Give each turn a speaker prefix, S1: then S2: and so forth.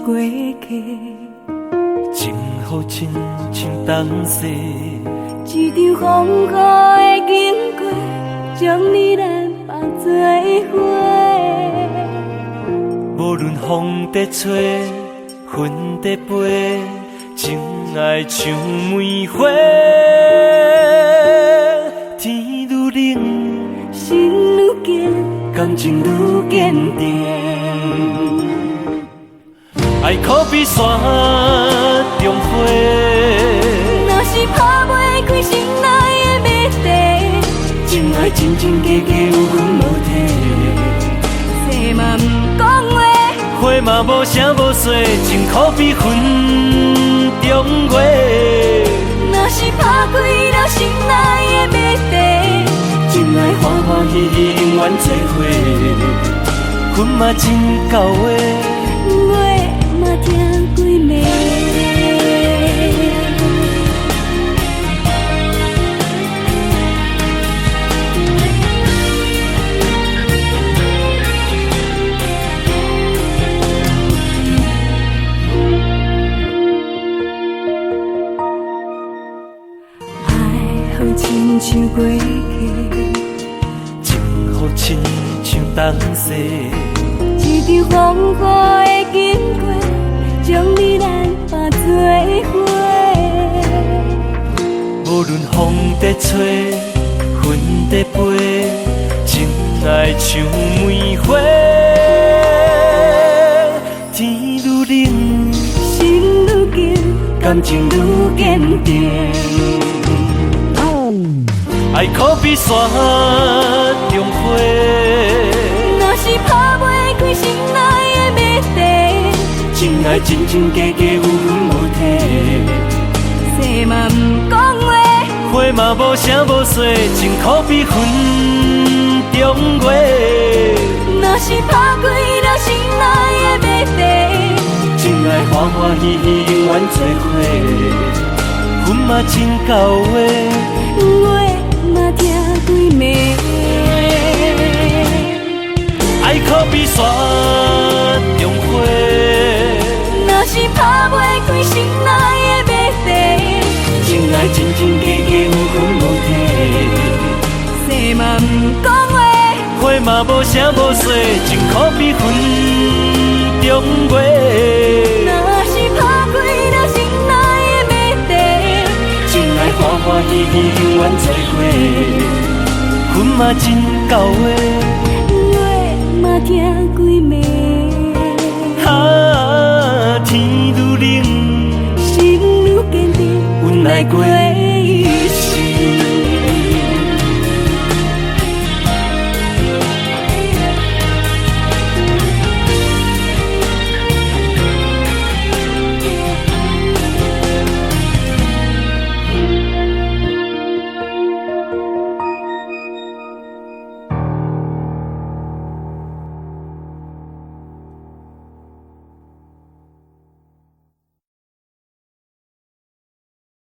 S1: 过客，
S2: 真好亲像东西。
S1: 一场风雨的经过，将你咱放做伙。
S2: 无论风在吹，云在飞，情爱像梅花。天愈冷，
S1: 心愈坚，
S2: 感情愈坚定。爱可比山中花，
S1: 若是打袂开心内的谜题，
S2: 情爱真真假假有分无体。
S1: 说嘛不讲话，
S2: 花嘛无声无息，情可比云中月。
S1: 若是打开了心内的谜题，
S2: 情爱欢欢喜喜永远做伙，阮嘛真到位。
S1: 我嘛听几暝。爱好亲像过客，
S2: 情好亲像东西。
S1: 一场风雨的经过，将你咱放做伙。
S2: 无论风在吹，云在飞，情爱像梅花。天愈冷，
S1: 心愈坚，
S2: 感情愈坚定。爱可比山中花，
S1: 若是打袂开心内的谜题，
S2: 情爱真真假假有分无体。
S1: 说嘛不讲话，
S2: 花嘛无声无息，情可比云中月。
S1: 若是打开了心内的谜题，
S2: 情爱欢欢喜喜永远做伙，阮嘛真到位。
S1: 我嘛听几暝。
S2: 爱可比山中花，
S1: 若是打袂开心内的谜题，
S2: 情爱真真假假有分无体。
S1: 说嘛不讲话，
S2: 花嘛无声无息，情可比云中月。
S1: 若是打开了心内的谜题，
S2: 情爱欢欢喜喜永远做伙，阮嘛真到位。
S1: 我嘛听几暝。
S2: 天愈冷，
S1: 心愈坚定，
S2: 阮来过。